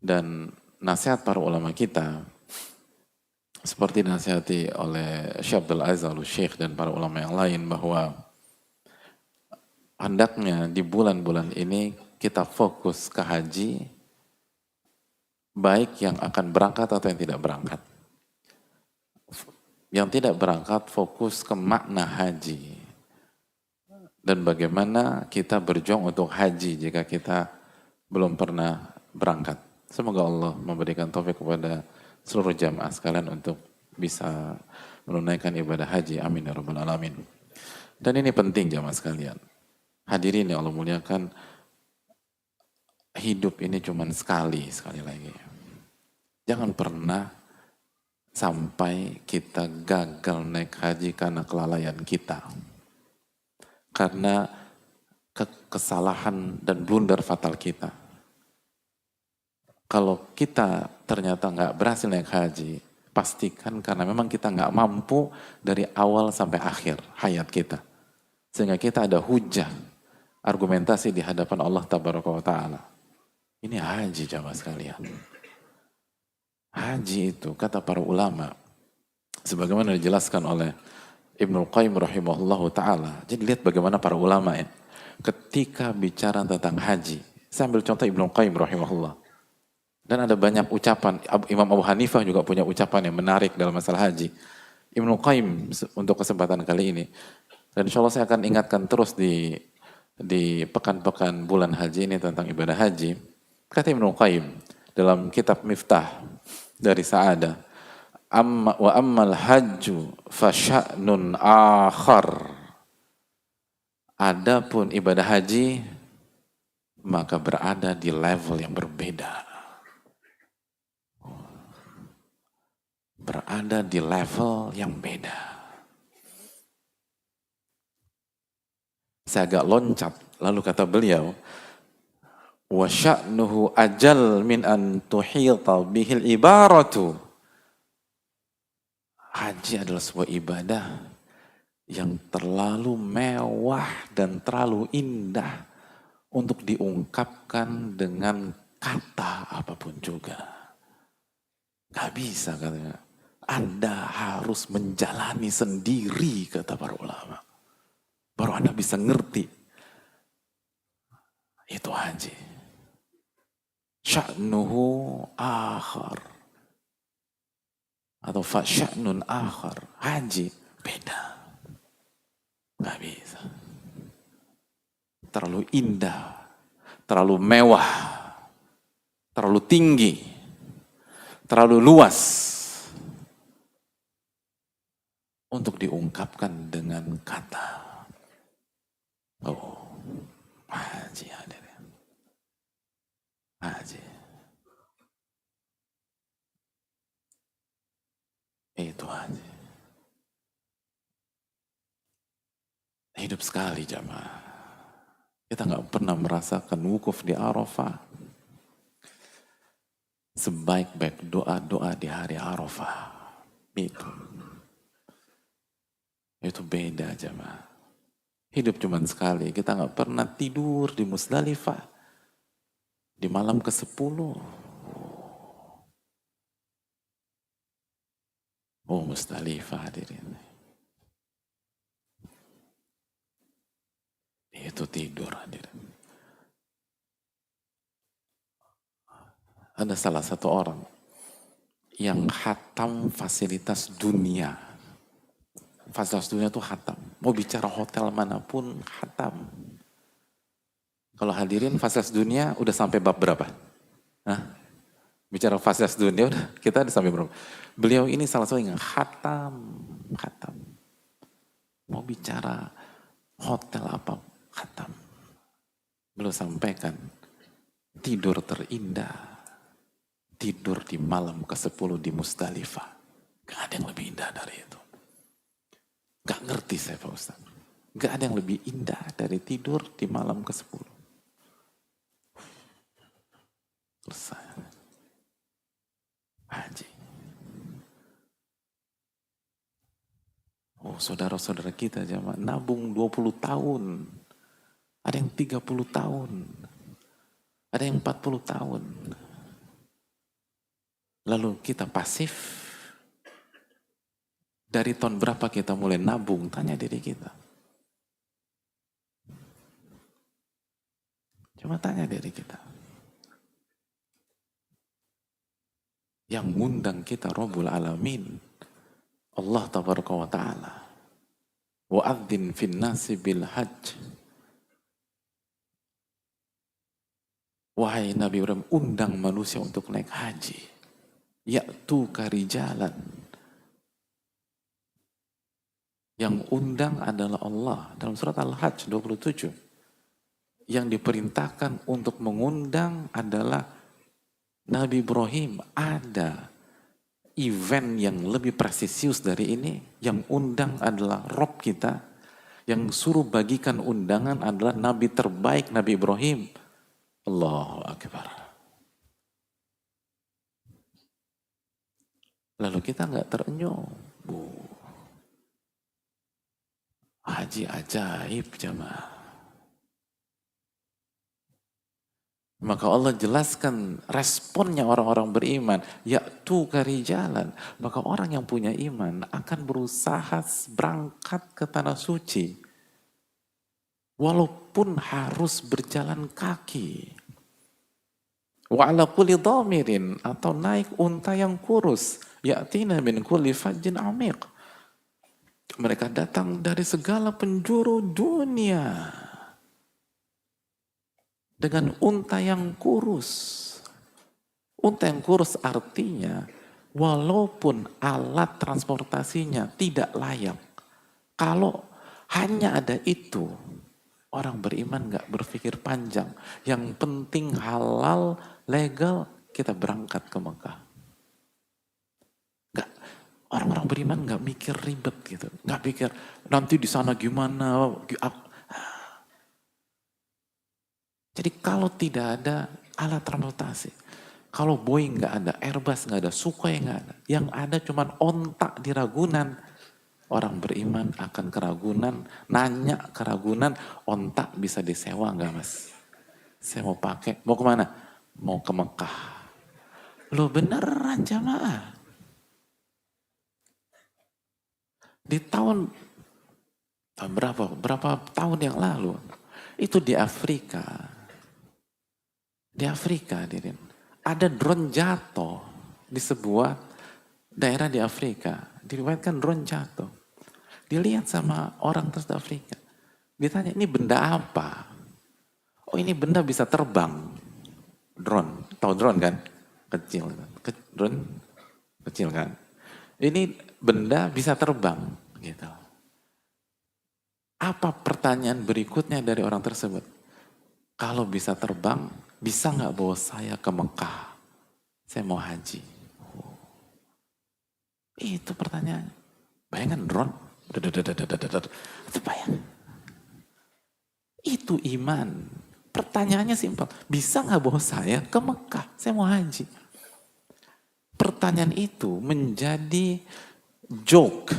Dan nasihat para ulama kita, seperti dinasihati oleh Syekh Abdul Aziz Al-Syekh dan para ulama yang lain bahwa hendaknya di bulan-bulan ini kita fokus ke haji, baik yang akan berangkat atau yang tidak berangkat. Yang tidak berangkat fokus ke makna haji dan bagaimana kita berjuang untuk haji jika kita belum pernah berangkat. Semoga Allah memberikan taufik kepada seluruh jamaah sekalian untuk bisa menunaikan ibadah haji. Amin ya rabbal alamin. Dan ini penting jamaah sekalian. Hadirin yang Allah muliakan, hidup ini cuma sekali lagi. Jangan pernah sampai kita gagal naik haji karena kelalaian kita. Karena kesalahan dan blunder fatal kita. Kalau kita ternyata nggak berhasil naik haji, pastikan karena memang kita nggak mampu dari awal sampai akhir hayat kita. Sehingga kita ada hujah, argumentasi di hadapan Allah Tabaraka wa Ta'ala. Ini haji jamaah sekalian. Haji itu kata para ulama, sebagaimana dijelaskan oleh Ibnul Qayyim rahimahullahu ta'ala. Jadi lihat bagaimana para ulama ya, ketika bicara tentang haji. Saya ambil contoh Ibnul Qayyim rahimahullah. Dan ada banyak ucapan, Imam Abu Hanifah juga punya ucapan yang menarik dalam masalah haji. Ibnul Qayyim untuk kesempatan kali ini. Dan insya Allah saya akan ingatkan terus di pekan-pekan bulan haji ini tentang ibadah haji. Kata Ibnul Qayyim dalam kitab Miftah dari Sa'adah, wa ammal hajju fasya'nun akhar. Adapun ibadah haji maka berada di level yang berbeda. Berada di level yang beda. Saya agak loncat, lalu kata beliau, wa sya'nuhu ajal min an tuhita bihil ibaratu. Haji adalah sebuah ibadah yang terlalu mewah dan terlalu indah untuk diungkapkan dengan kata apapun juga. Gak bisa katanya. Anda harus menjalani sendiri, kata para ulama. Baru Anda bisa ngerti. Itu haji. Sya'nuhu akhar. Atau fasya'nun akhar. Haji beda. Gak bisa. Terlalu indah. Terlalu mewah. Terlalu tinggi. Terlalu luas. Untuk diungkapkan dengan kata. Oh, haji hadirin. Haji. Itu haji. Hidup sekali jamaah. Kita nggak pernah merasakan wukuf di Arafah. Sebaik-baik doa-doa di hari Arafah. Itu beda jamaah. Hidup cuma sekali. Kita nggak pernah tidur di Musdalifah. Di malam ke-10. Oh Musdalifah hadirin. Itu tidur hadirin. Ada salah satu orang yang khatam fasilitas dunia. Fasilitas dunia itu khatam. Mau bicara hotel manapun khatam. Kalau hadirin fasilitas dunia udah sampai bab berapa? Hah? Bicara fasilitas dunia udah kita udah sampai berapa? Beliau ini salah satu yang khatam. Mau bicara hotel apa? Khatam. Beliau sampaikan tidur terindah. Tidur di malam ke-10 di Musdalifah. Gak ada yang lebih indah dari itu. Gak ngerti saya Pak Ustaz. Gak ada yang lebih indah dari tidur di malam ke-10. Selesai. Haji. Oh saudara-saudara kita jamaah nabung 20 tahun. Ada yang 30 tahun. Ada yang 40 tahun. Lalu kita pasif. Dari tahun berapa kita mulai nabung? Tanya diri kita. Cuma tanya diri kita. Yang ngundang kita Rabbul Alamin, Allah Tabaraka wa Ta'ala. Wa'adzin fin nasi bil hajj. Wahai Nabi Ibrahim, undang manusia untuk naik haji. Ya'tu karijalan. Yang undang adalah Allah. Dalam surat Al-Hajj 27. Yang diperintahkan untuk mengundang adalah Nabi Ibrahim. Ada event yang lebih presisius dari ini. Yang undang adalah Rob kita. Yang suruh bagikan undangan adalah Nabi terbaik, Nabi Ibrahim. Allahu Akbar. Lalu kita nggak terenyuh. Haji ajaib jamaah. Maka Allah jelaskan responnya orang-orang beriman. Ya'tu karijalan. Maka orang yang punya iman akan berusaha berangkat ke tanah suci. Walaupun harus berjalan kaki. Wa ala kulli dhamirin. Atau naik unta yang kurus. Ya'tina min kulli fajjin amiq. Mereka datang dari segala penjuru dunia. Dengan unta yang kurus. Unta yang kurus artinya walaupun alat transportasinya tidak layak. Kalau hanya ada itu, orang beriman gak berpikir panjang. Yang penting halal, legal, kita berangkat ke Mekah. Gak, orang-orang beriman gak mikir ribet gitu. Gak pikir nanti di sana gimana. Jadi kalau tidak ada alat transportasi, kalau Boeing nggak ada, Airbus nggak ada, Sukhoi nggak ada, yang ada cuma ontak di Ragunan, orang beriman akan keragunan, nanya keragunan, ontak bisa disewa nggak mas? Saya mau pakai, mau kemana? Mau ke Mekah. Loh beneran jamaah. Di tahun berapa tahun yang lalu, itu di Afrika. Di Afrika, hadirin. Ada drone jatuh di sebuah daerah di Afrika. Diriwayatkan drone jatuh. Dilihat sama orang terus di Afrika. Ditanya, ini benda apa? Oh ini benda bisa terbang. Drone. Tahu drone kan? Kecil. Drone kecil kan? Ini benda bisa terbang. Gitu. Apa pertanyaan berikutnya dari orang tersebut? Kalau bisa terbang, bisa nggak bawa saya ke Mekah? Saya mau haji. Itu pertanyaannya. Bayangkan drone. Itu bayang. Itu iman. Pertanyaannya simpel. Bisa nggak bawa saya ke Mekah? Saya mau haji. Pertanyaan itu menjadi joke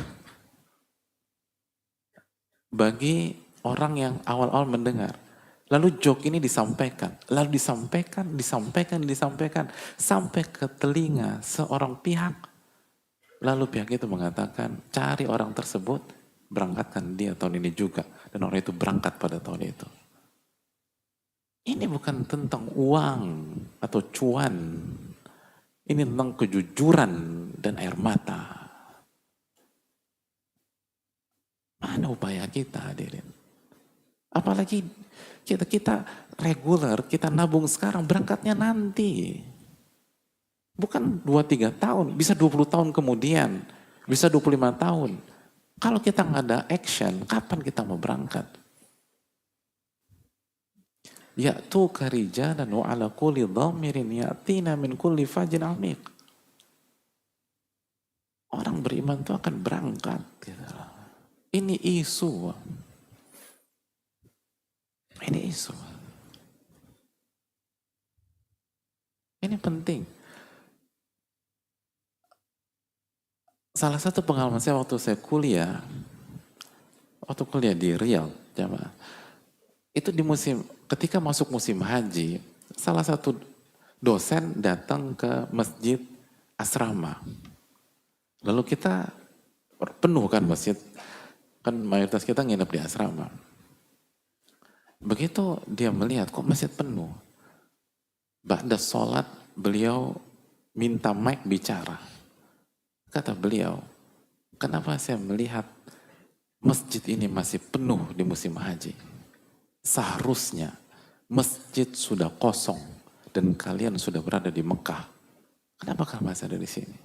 bagi orang yang awal-awal mendengar. Lalu joke ini disampaikan, lalu disampaikan, sampai ke telinga seorang pihak. Lalu pihak itu mengatakan, cari orang tersebut, berangkatkan dia tahun ini juga. Dan orang itu berangkat pada tahun itu. Ini bukan tentang uang atau cuan. Ini tentang kejujuran dan air mata. Mana upaya kita hadirin? Apalagi kita reguler, kita nabung sekarang, berangkatnya nanti. Bukan 2-3 tahun, bisa 20 tahun kemudian, bisa 25 tahun. Kalau kita nggak ada action, kapan kita mau berangkat? Ya'tu karijalan wa ala kulli dhamirin ya'tina min kulli fajin amiq. Orang beriman itu akan berangkat. Ini isu. Ini isu. Ini penting. Salah satu pengalaman saya waktu saya kuliah di Riyadh, jamaah. Itu di ketika masuk musim haji, salah satu dosen datang ke masjid asrama. Lalu kita Penuh kan masjid, kan mayoritas kita nginep di asrama. Begitu dia melihat kok masjid penuh, ba'da sholat beliau minta mic bicara. Kata beliau, kenapa saya melihat masjid ini masih penuh di musim haji? Seharusnya masjid sudah kosong dan kalian sudah berada di Mekah. Kenapa kalian masih ada di sini?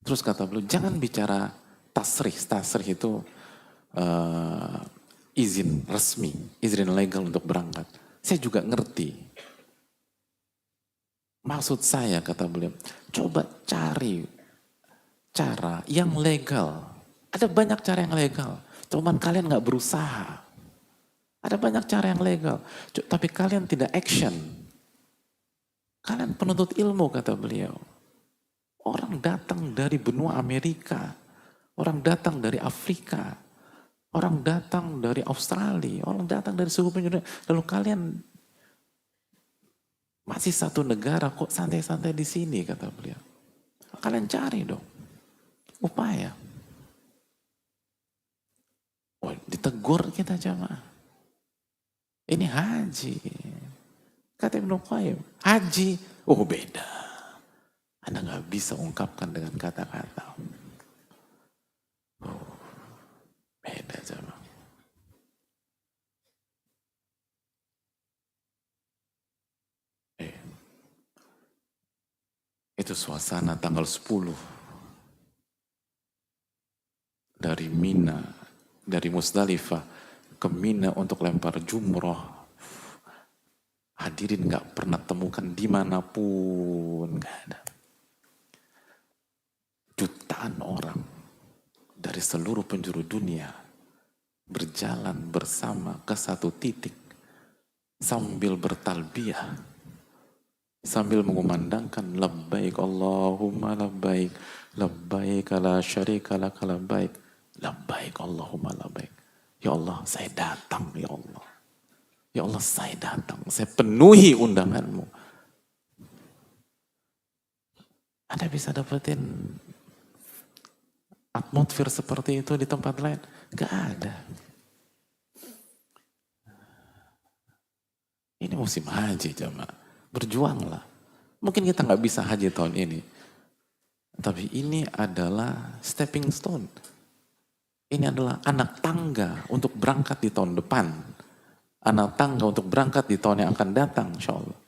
Terus kata beliau, jangan bicara tasrih. Tasrih itu izin resmi, izin legal untuk berangkat. Saya juga ngerti. Maksud saya, kata beliau, coba cari cara yang legal. Ada banyak cara yang legal. Cuman kalian nggak berusaha. Ada banyak cara yang legal. Tapi kalian tidak action. Kalian penuntut ilmu, kata beliau. Orang datang dari benua Amerika, orang datang dari Afrika, orang datang dari Australia, orang datang dari suku penjuru. Lalu kalian masih satu negara kok santai-santai di sini, kata beliau. Kalian cari dong upaya. Oh, ditegur kita jamaah. Ini haji. Kata Ibnu Qayyim, haji, oh beda. Anda nggak bisa ungkapkan dengan kata-kata. Oh, beda sama. Itu suasana tanggal 10 dari Mina, dari Musdalifah ke Mina untuk lempar jumroh. Hadirin nggak pernah temukan dimanapun, nggak ada. Jutaan orang dari seluruh penjuru dunia berjalan bersama ke satu titik sambil bertalbiyah, sambil mengumandangkan labbaik Allahumma labbaik, labbaik la syarika lak labbaik, labbaik Allahumma labbaik. Ya Allah, saya datang ya Allah. Ya Allah, saya datang, saya penuhi undanganmu. Anda bisa dapetin atmosfer seperti itu di tempat lain? Gak ada. Ini musim haji jamaah. Berjuanglah. Mungkin kita nggak bisa haji tahun ini. Tapi ini adalah stepping stone. Ini adalah anak tangga untuk berangkat di tahun depan. Anak tangga untuk berangkat di tahun yang akan datang, insya Allah.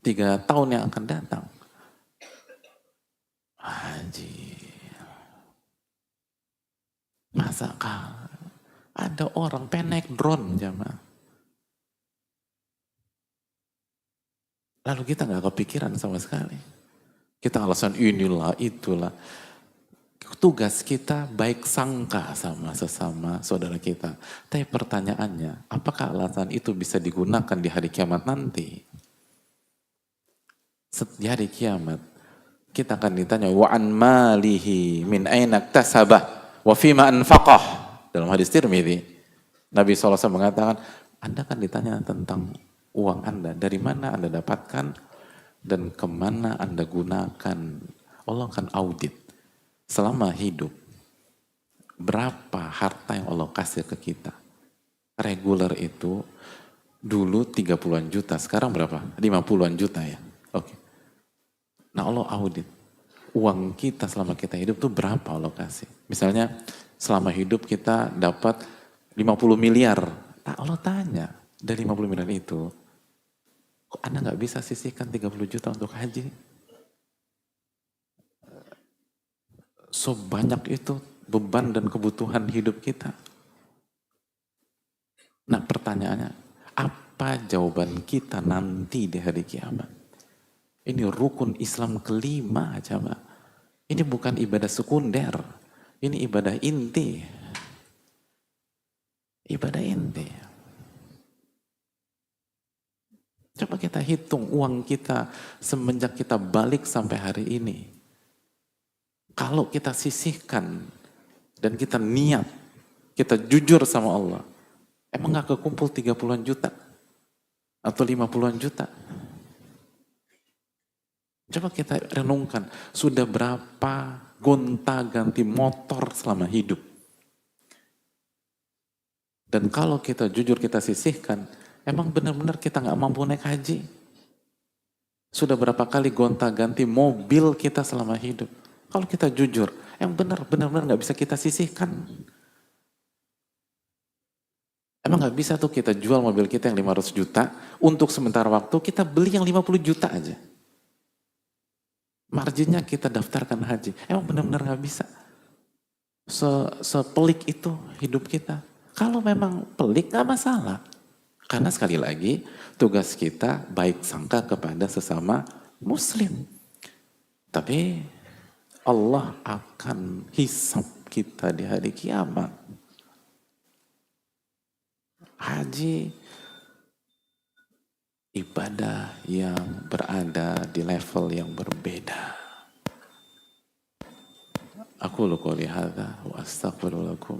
3 tahun yang akan datang. Haji. Masakah ada orang pengen naik drone jamaah? Lalu kita nggak kepikiran sama sekali. Kita alasan inilah, itulah. Tugas kita baik sangka sama sesama saudara kita. Tapi pertanyaannya, apakah alasan itu bisa digunakan di hari kiamat nanti? Di hari kiamat, kita akan ditanya, wa an malihi min aina iktasabah wa fima anfaqah. Dalam hadis Tirmidzi, Nabi SAW mengatakan, Anda akan ditanya tentang uang Anda, dari mana Anda dapatkan dan kemana Anda gunakan. Allah akan audit selama hidup. Berapa harta yang Allah kasih ke kita. Reguler itu dulu 30-an juta, sekarang berapa? 50-an juta ya. Oke. Nah Allah audit. Uang kita selama kita hidup tuh berapa Allah kasih. Misalnya selama hidup kita dapat 50 miliar. Nah Allah tanya, dari 50 miliar itu, kok Anda nggak bisa sisihkan 30 juta untuk haji? Sebanyak itu beban dan kebutuhan hidup kita. Nah pertanyaannya, apa jawaban kita nanti di hari kiamat? Ini rukun Islam kelima coba. Ini bukan ibadah sekunder. Ini ibadah inti. Ibadah inti. Coba kita hitung uang kita semenjak kita balik sampai hari ini. Kalau kita sisihkan dan kita niat, kita jujur sama Allah, emang gak kekumpul 30-an juta? Atau 50-an juta? Coba kita renungkan, sudah berapa gonta-ganti motor selama hidup. Dan kalau kita jujur kita sisihkan, emang benar-benar kita nggak mampu naik haji. Sudah berapa kali gonta-ganti mobil kita selama hidup. Kalau kita jujur, yang benar-benar nggak bisa kita sisihkan. Emang nggak bisa tuh kita jual mobil kita yang 500 juta, untuk sementara waktu kita beli yang 50 juta aja. Marginnya kita daftarkan haji. Emang benar-benar nggak bisa. Sepelik itu hidup kita. Kalau memang pelik nggak masalah. Karena sekali lagi tugas kita baik sangka kepada sesama muslim. Tapi Allah akan hisab kita di hari kiamat. Haji ibadah yang berada di level yang berbeda. Aku qouli hadza wa astaghfirullakum.